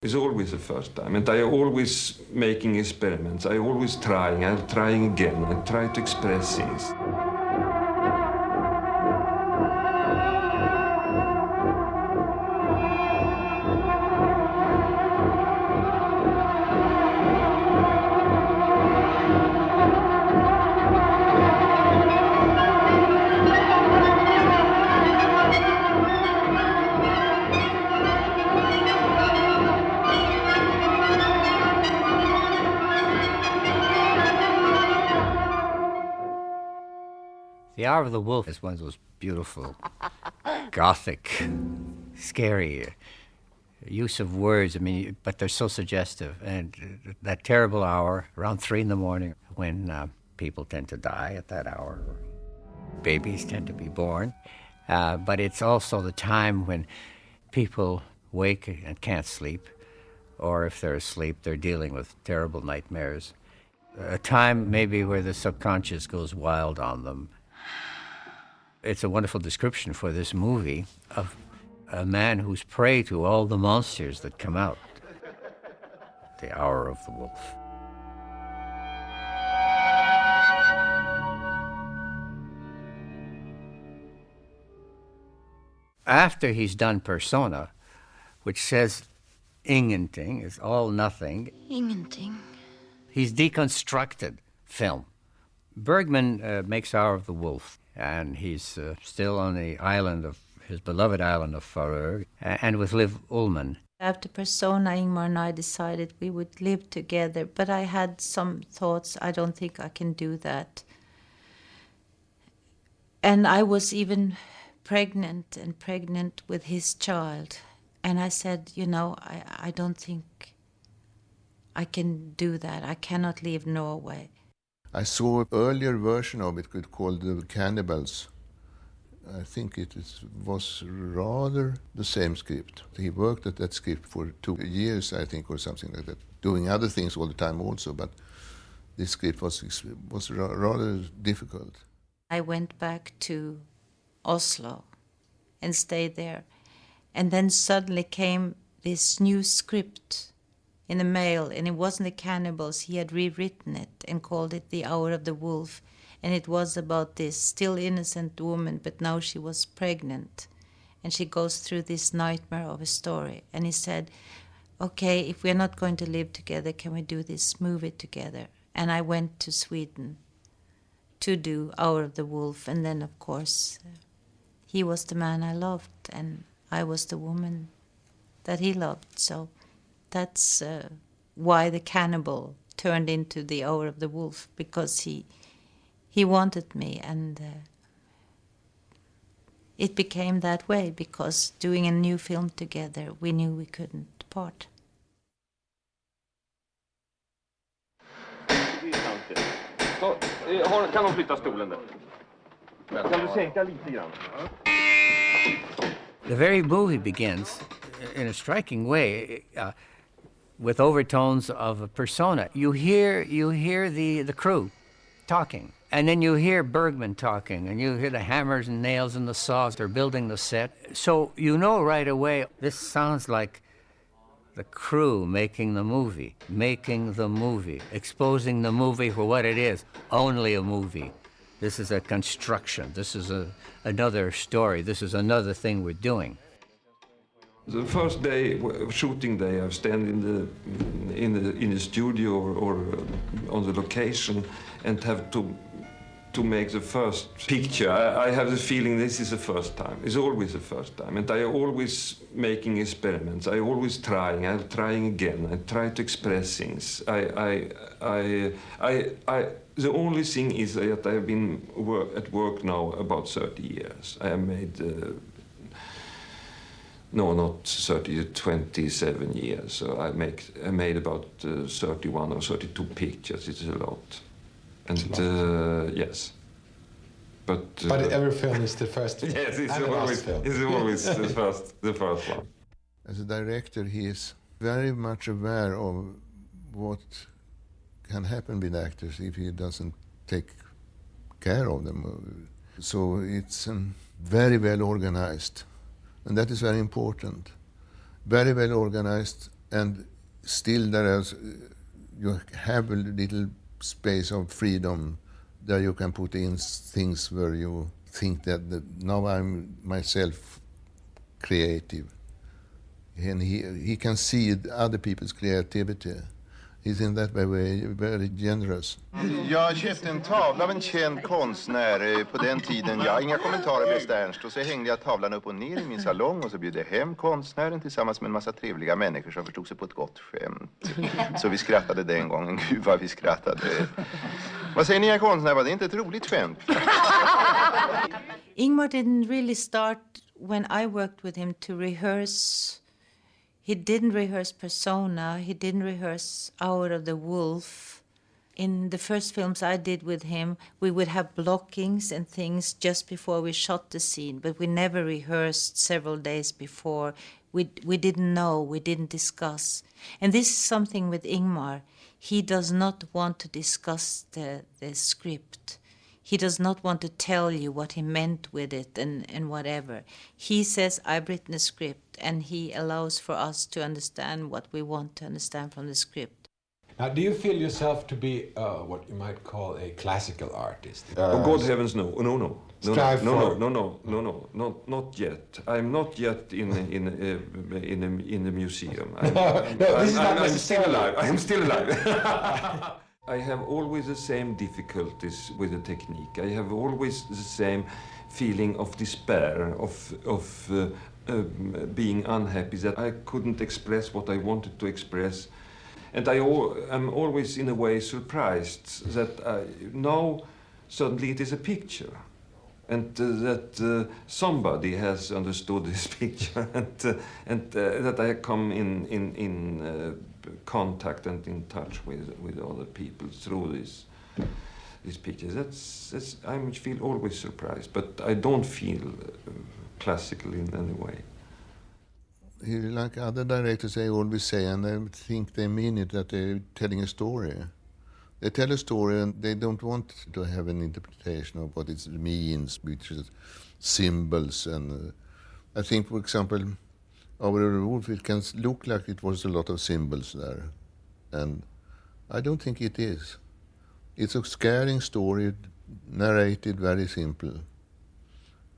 It's always the first time, and I always making experiments. I always trying. I'm trying again. I try to express things. The Hour of the Wolf is one of those beautiful, gothic, scary use of words. I mean, but they're so suggestive. And that terrible hour, around 3 a.m, when people tend to die at that hour, babies tend to be born. But it's also the time when people wake and can't sleep, or if they're asleep, they're dealing with terrible nightmares. A time maybe where the subconscious goes wild on them. It's a wonderful description for this movie of a man who's prey to all the monsters that come out. The Hour of the Wolf. After he's done Persona, which says ingenting, is all nothing. Ingenting. He's deconstructed film. Bergman makes Hour of the Wolf, and he's still on the island of his beloved island of Färö, and with Liv Ullmann. After Persona, Ingmar and I decided we would live together, but I had some thoughts, I don't think I can do that. And I was even pregnant with his child. And I said, I don't think I can do that. I cannot leave Norway. I saw an earlier version of it called The Cannibals. I think was rather the same script. He worked at that script for 2 years, I think, or something like that, doing other things all the time also, but this script was rather difficult. I went back to Oslo and stayed there. And then suddenly came this new script in the mail, and it wasn't The Cannibals. He had rewritten it and called it The Hour of the Wolf. And it was about this still innocent woman, but now she was pregnant. And she goes through this nightmare of a story. And he said, okay, if we're not going to live together, can we do this movie together? And I went to Sweden to do Hour of the Wolf. And then, of course, he was the man I loved, and I was the woman that he loved. So that's why The Cannibal turned into The Hour of the Wolf, because he wanted me, and it became that way because doing a new film together, we knew we couldn't part. Kan de flytta stolen där? Kan du sänka lite grann? The very movie begins in a striking way with overtones of a persona. You hear the crew talking, and then you hear Bergman talking, and you hear the hammers and nails and the saws. They're building the set. So you know right away, this sounds like the crew making the movie, exposing the movie for what it is, only a movie. This is a construction. This is another story. This is another thing we're doing. The first day, shooting day, I stand in the studio or on the location and have to make the first picture. I have the feeling this is the first time. It's always the first time, and I always making experiments. I always trying. I'm trying again. I try to express things. The only thing is that I have been at work now about 30 years. I have made, no, not 30, 27 years. So I made about 31 or 32 pictures. It's a lot. And yes. But every film is the first. Yes, it's always the first one. As a director, he is very much aware of what can happen with actors if he doesn't take care of them. So it's very well organized, and that is very important. Very well organized and still you have a little space of freedom there you can put in things where you think that now I'm myself creative. And he can see other people's creativity. He's in that way very generous. Jag köpte en tavla av en känd konstnär på den tiden. Jag har inga kommentarer, bästa Ernst. Och så hängde jag tavlan upp och ner i min salong och så bjöd jag hem konstnären tillsammans med en massa trevliga människor som förstod sig på ett gott skämt. Så vi skrattade den gången. Gud vad vi skrattade. Vad säger ni, herr konstnär? Var det inte ett roligt skämt? Ingmar didn't really start when I worked with him to rehearse. He didn't rehearse persona. He didn't rehearse Hour of the Wolf. In the first films I did with him, we would have blockings and things just before we shot the scene, but we never rehearsed several days before. We didn't know, we didn't discuss. And this is something with Ingmar. He does not want to discuss the script. He does not want to tell you what he meant with it and whatever. He says, I've written a script, and he allows for us to understand what we want to understand from the script. Now, do you feel yourself to be what you might call a classical artist? Oh, God heavens, no. Strive for- No, not yet. I'm not yet in the museum. This is not I'm still necessarily- alive. I'm still alive. I have always the same difficulties with the technique. I have always the same feeling of despair, of being unhappy, that I couldn't express what I wanted to express. And I'm always, in a way, surprised that now suddenly it is a picture. And that somebody has understood this picture, and that I come in contact and in touch with other people through these pictures. I feel always surprised, but I don't feel classical in any way. Like other directors, they always say, and I think they mean it, that they're telling a story. They tell a story and they don't want to have an interpretation of what it means, which is symbols. And I think, for example, Hour of the Wolf, it can look like it was a lot of symbols there. And I don't think it is. It's a scaring story, narrated very simple,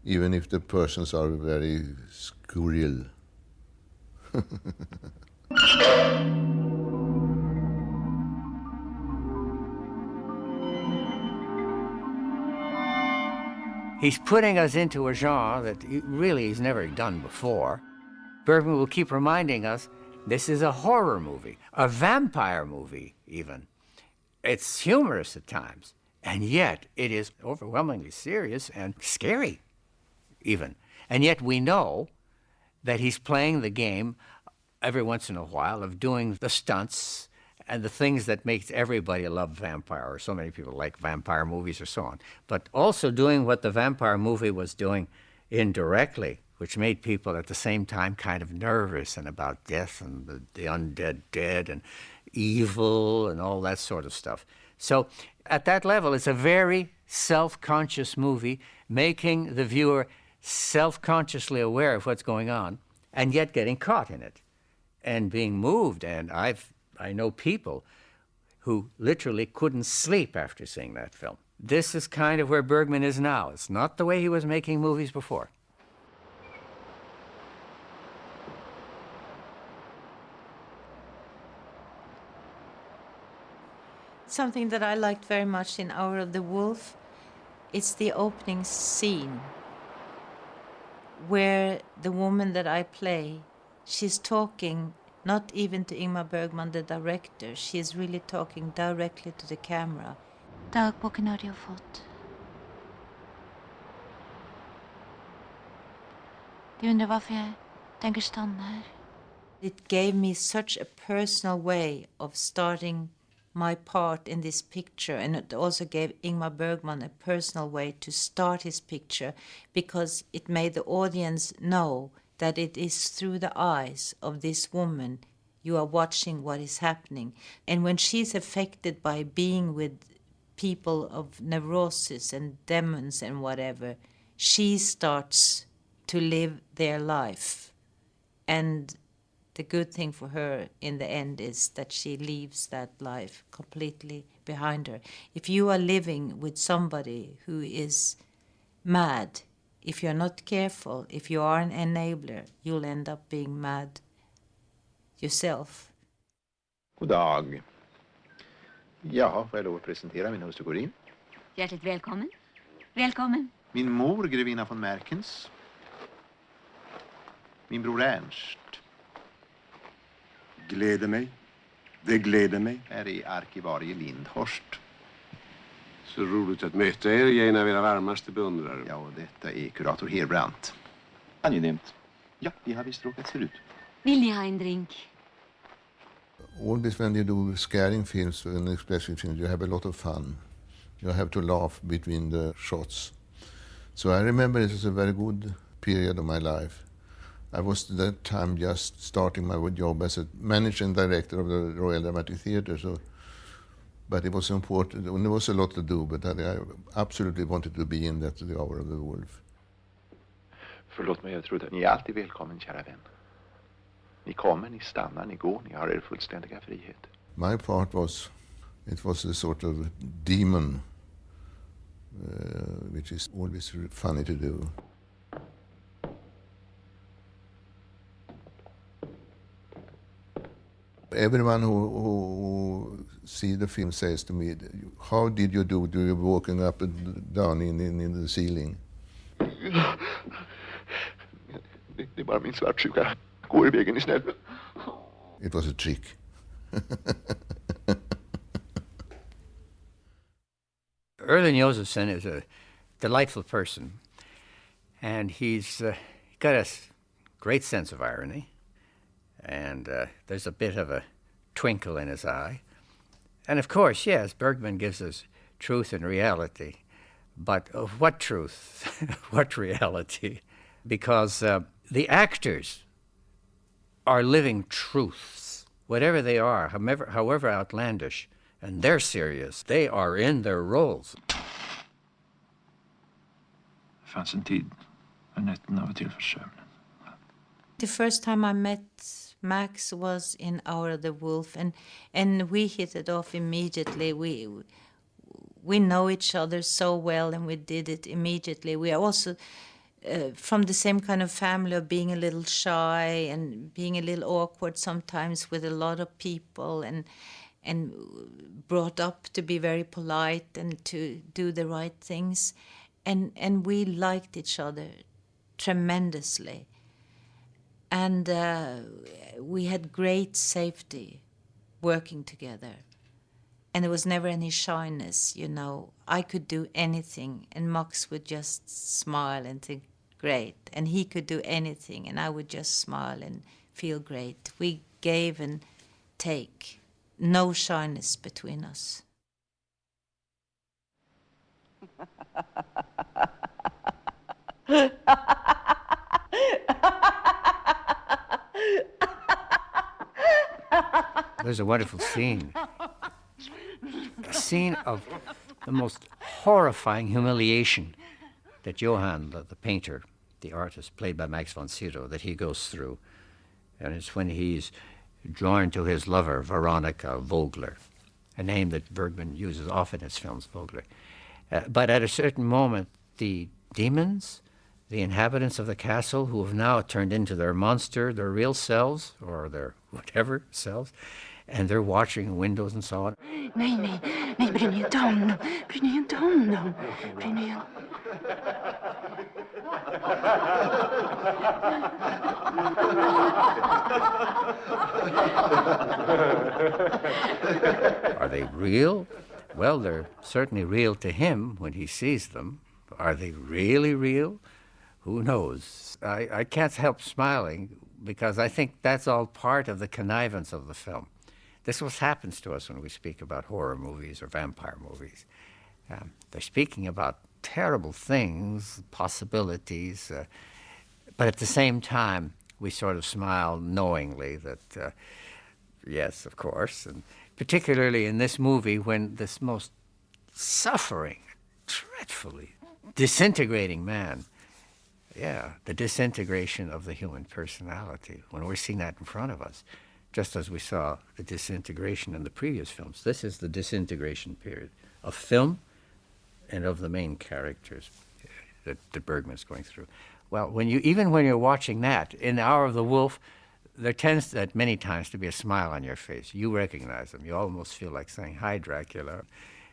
even if the persons are very surreal. He's putting us into a genre that really he's never done before. Bergman will keep reminding us this is a horror movie, a vampire movie even. It's humorous at times, and yet it is overwhelmingly serious and scary even. And yet we know that he's playing the game every once in a while of doing the stunts and the things that makes everybody love vampire, or so many people like vampire movies or so on, but also doing what the vampire movie was doing indirectly, which made people at the same time kind of nervous and about death and the undead dead and evil and all that sort of stuff. So at that level, it's a very self-conscious movie, making the viewer self-consciously aware of what's going on and yet getting caught in it and being moved. And I know people who literally couldn't sleep after seeing that film. This is kind of where Bergman is now. It's not the way he was making movies before. Something that I liked very much in Hour of the Wolf, it's the opening scene where the woman that I play, she's talking not even to Ingmar Bergman, the director. She is really talking directly to the camera. Dagboken har jag fått. Du undrar varför jag tänker stanna här? It gave me such a personal way of starting my part in this picture, and it also gave Ingmar Bergman a personal way to start his picture, because it made the audience know that it is through the eyes of this woman you are watching what is happening. And when she's affected by being with people of neurosis and demons and whatever, she starts to live their life. And the good thing for her in the end is that she leaves that life completely behind her. If you are living with somebody who is mad, if you're not careful, if you are an enabler, you'll end up being mad yourself. God dag. Ja, får jag lov att presentera min hustru Corinne? Hjärtligt välkommen. Välkommen. Min mor, grevinna von Merkens. Min bror Ernst. Gläder mig. Det gläder mig. Här är arkivarie Lindhorst. Så roligt att möta er, jag är en av era varmaste beundrare. Ja, och detta är kurator Herbrandt. Angenämt. Ja, vi har visst råkat förut. Vill ni ha en drink? Always when you do scaring films and expressive films, you have a lot of fun. You have to laugh between the shots. So I remember it was a very good period of my life. I was at that time just starting my job as a managing director of the Royal Dramatic Theatre. So, but it was important, and there was a lot to do, but I absolutely wanted to be in that The Hour of the Wolf. Förlåt mig, jag trodde... Ni är alltid välkommen, kära vän. Ni kommer, ni stannar, ni går, ni har er fullständiga frihet. My part was, it was a sort of demon, which is always funny to do. Everyone who see the film says to me, how did you do? Do you walking up and down in the ceiling? Det är bara min svartsjuka. Går i vägen, är snäll. It was a trick. Erland Josephson is a delightful person, and he's got a great sense of irony, and there's a bit of a twinkle in his eye. And of course, yes, Bergman gives us truth and reality, but what truth? What reality? Because the actors are living truths, whatever they are, however outlandish, and they're serious. They are in their roles. Det fanns en tid när nätterna var till för sömnen. The first time I met Max was in Hour of the Wolf, and we hit it off immediately. We know each other so well, and we did it immediately. We are also from the same kind of family of being a little shy and being a little awkward sometimes with a lot of people, and brought up to be very polite and to do the right things, and we liked each other tremendously. And we had great safety working together. And there was never any shyness, you know. I could do anything, and Max would just smile and think, great. And he could do anything, and I would just smile and feel great. We gave and take. No shyness between us. There's a wonderful scene. A scene of the most horrifying humiliation that Johann, the painter, the artist, played by Max von Sydow, that he goes through. And it's when he's joined to his lover, Veronica Vogler, a name that Bergman uses often in his films, Vogler. But at a certain moment, the demons, the inhabitants of the castle, who have now turned into their monster, their real selves, or their whatever selves, and they're watching windows and so on. Nej, nej, nej, bry dig inte om dem. Bry dig inte om dem. Bry dig inte. Are they real? Well, they're certainly real to him when he sees them. Are they really real? Who knows? I can't help smiling because I think that's all part of the connivance of the film. This is what happens to us when we speak about horror movies or vampire movies. They're speaking about terrible things, possibilities, but at the same time, we sort of smile knowingly that, yes, of course, and particularly in this movie when this most suffering, dreadfully disintegrating man Yeah, the disintegration of the human personality, when we're seeing that in front of us, just as we saw the disintegration in the previous films. This is the disintegration period of film and of the main characters that Bergman's going through. Well, even when you're watching that, in The Hour of the Wolf, there tends at many times to be a smile on your face. You recognize them. You almost feel like saying, "Hi, Dracula."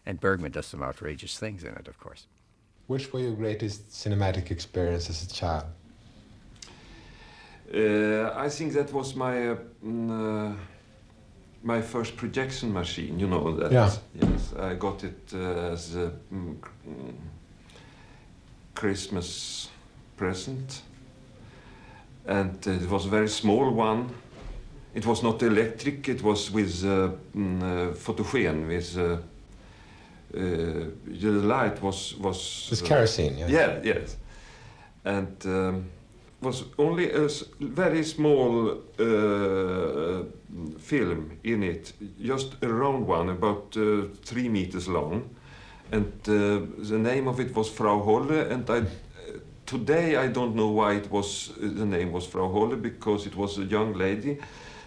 And Bergman does some outrageous things in it, of course. Which were your greatest cinematic experience as a child? I think that was my first projection machine. You know that. Yeah. Yes, I got it as a Christmas present, and it was a very small one. It was not electric. It was with fotogen. With the light was. With kerosene. Yeah. Yeah. Yes, and. Was only a very small film in it, just a round one, about 3 meters long, and the name of it was Frau Holle. And today I don't know why the name was Frau Holle, because it was a young lady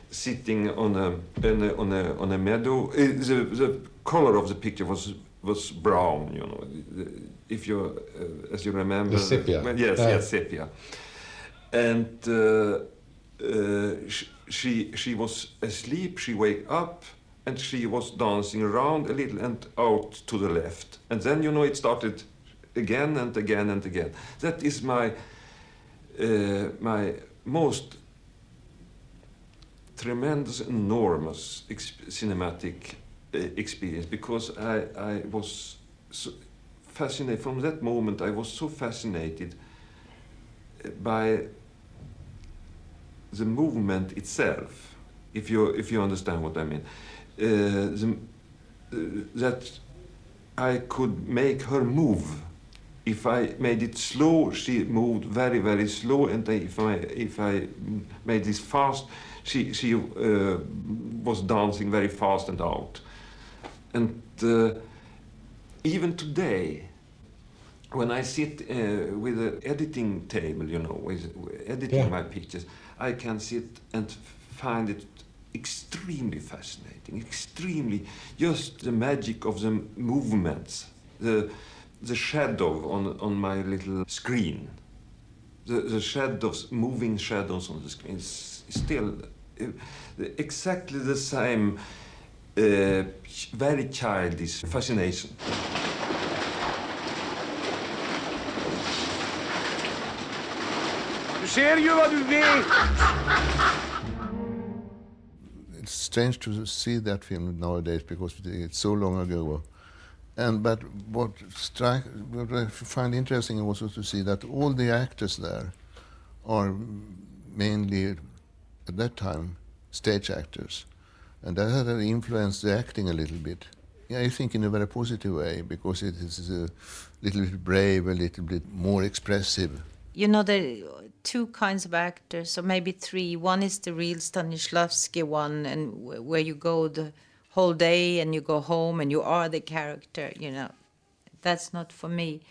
sitting on a meadow. The color of the picture was brown, you know. If you, as you remember, the sepia. Yes, sepia. And she was asleep. She wake up, and she was dancing around a little and out to the left. And then, you know, it started again and again and again. That is my most tremendous, enormous cinematic experience, because I was so fascinated. From that moment, I was so fascinated by the movement itself, if you understand what I mean, that I could make her move. If I made it slow, she moved very, very slow, and if I made this fast, she was dancing very fast and out. And even today, when I sit with an editing table, you know, editing my pictures, I can sit and find it extremely fascinating, extremely, just the magic of the movements, the shadow on my little screen, the shadows, moving shadows on the screen, is still exactly the same very childish fascination. Ser ju vad du vet! It's strange to see that film nowadays because it's so long ago. But what I find interesting also to see that all the actors there are mainly, at that time, stage actors. And that had influenced the acting a little bit. Yeah, I think in a very positive way, because it is a little bit brave, a little bit more expressive. You know, there are 2 kinds of actors, or maybe 3. One is the real Stanislavski one, and where you go the whole day and you go home and you are the character, you know. That's not for me.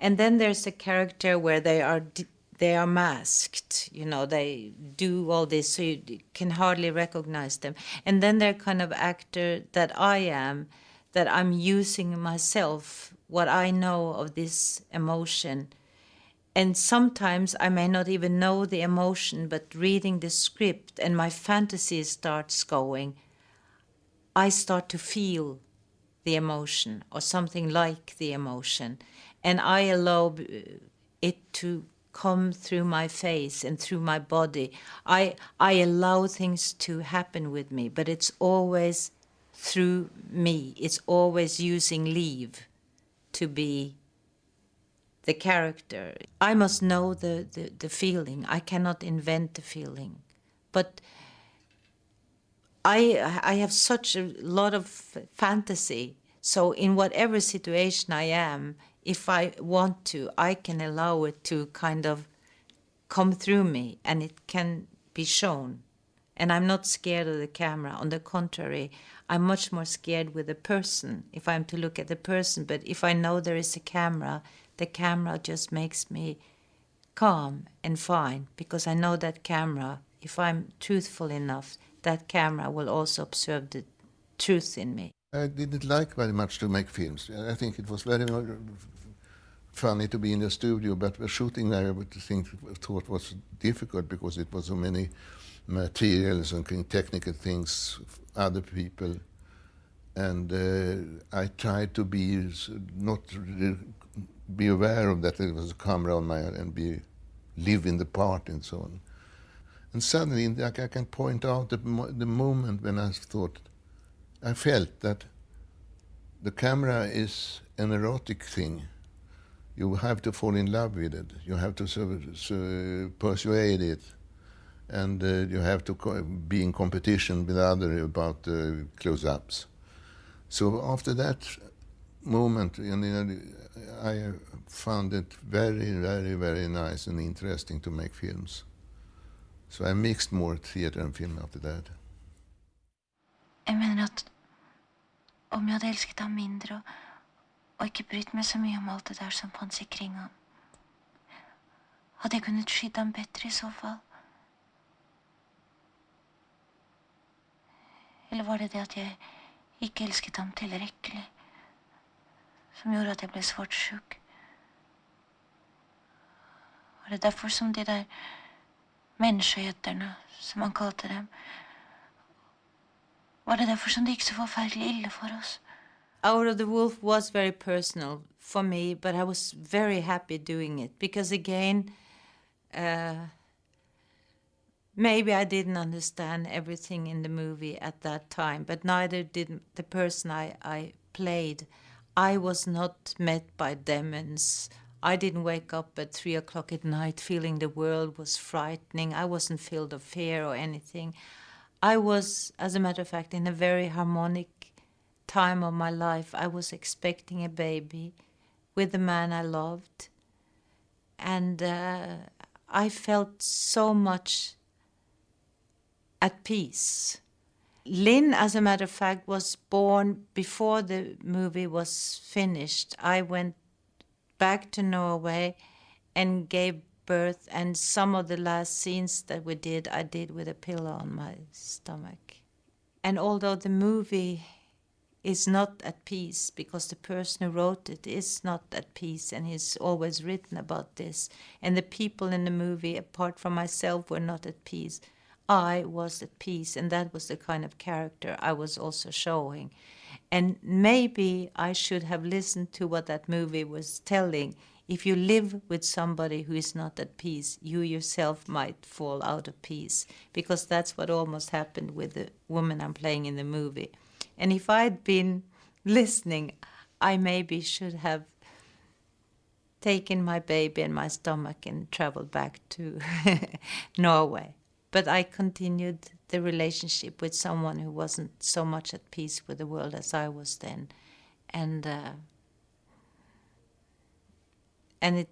And then there's a character where they are masked, you know, they do all this so you can hardly recognize them. And then they're kind of actor that I am, that I'm using myself, what I know of this emotion. And sometimes I may not even know the emotion, but reading the script and my fantasy starts going, I start to feel the emotion or something like the emotion. And I allow it to come through my face and through my body. I allow things to happen with me, but it's always through me. It's always using Liv to be the character. I must know the feeling. I cannot invent the feeling. But I have such a lot of fantasy. So in whatever situation I am, if I want to, I can allow it to kind of come through me and it can be shown. And I'm not scared of the camera. On the contrary, I'm much more scared with the person, if I'm to look at the person. But if I know there is a camera, the camera just makes me calm and fine, because I know that camera, if I'm truthful enough, that camera will also observe the truth in me. I didn't like very much to make films. I think it was very funny to be in the studio, but the shooting there I thought was difficult because it was so many materials and technical things, other people. And I tried to not be aware of that there was a camera on my and live in the part and so on. And suddenly I can point out the moment when I felt that the camera is an erotic thing. You have to fall in love with it. You have to persuade it. And you have to be in competition with others about close-ups. So after that moment, I found it very, very, very nice and interesting to make films. So I mixed more theater and film after that. Jeg mener at om jeg hadde elsket ham mindre og ikke brytt meg så mye om alt det der som fanns ikring ham, hadde jeg kunnet skydde ham bedre i så fall? Eller var det det at jeg ikke elsket ham tilrekkelig, som gjorde at jeg ble svartsjuk? Var det derfor som de der menneskeheterne, som han kalte dem, var det derfor som det gikk så forferdelig ille for oss? Out of the Wolf was very personal for me, but I was very happy doing it because, again, maybe I didn't understand everything in the movie at that time, but neither did the person I played. I was not met by demons. I didn't wake up at 3 o'clock at night feeling the world was frightening. I wasn't filled of fear or anything. I was, as a matter of fact, in a very harmonic time of my life. I was expecting a baby with the man I loved. And I felt so much at peace. Lynn, as a matter of fact, was born before the movie was finished. I went back to Norway and gave birth, and some of the last scenes that we did, I did with a pillow on my stomach. And although the movie is not at peace, because the person who wrote it is not at peace, and he's always written about this, and the people in the movie, apart from myself, were not at peace, I was at peace, and that was the kind of character I was also showing. And maybe I should have listened to what that movie was telling. If you live with somebody who is not at peace, you yourself might fall out of peace, because that's what almost happened with the woman I'm playing in the movie. And if I'd been listening, I maybe should have taken my baby in my stomach and traveled back to Norway. But I continued the relationship with someone who wasn't so much at peace with the world as I was then. And it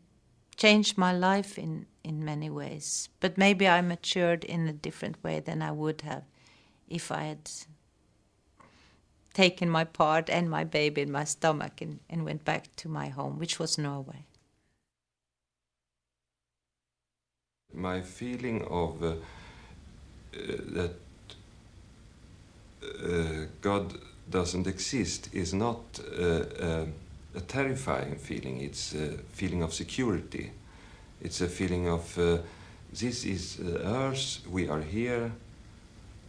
changed my life in many ways. But maybe I matured in a different way than I would have if I had taken my part and my baby in my stomach and went back to my home, which was Norway. My feeling of that God doesn't exist is not a terrifying feeling. It's a feeling of security. It's a feeling of this is Earth, we are here,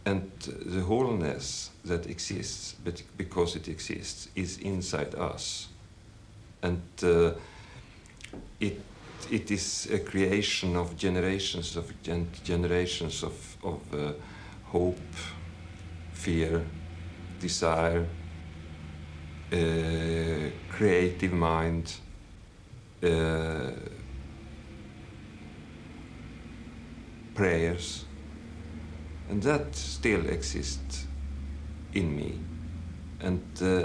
and the wholeness that exists, but because it exists, is inside us. And it is a creation of generations of hope, fear, desire, creative mind, prayers, and that still exists in me, and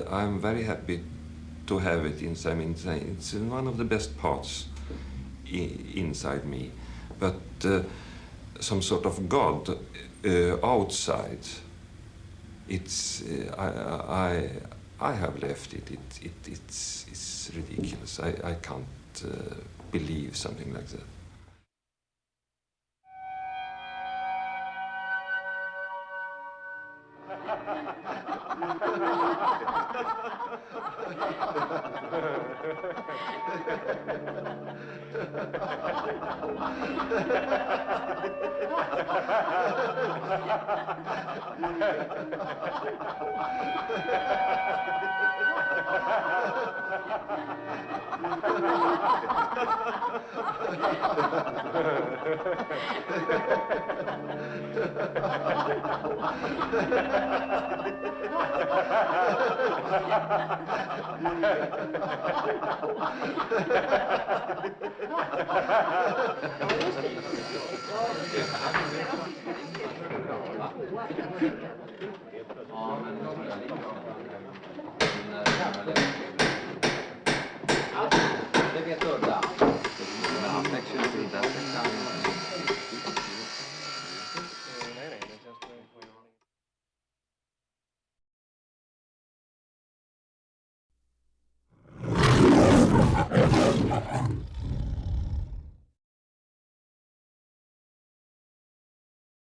I'm very happy to have it inside me. It's one of the best parts inside me, but some sort of God outside, it's I have left it. It's ridiculous. I can't believe something like that.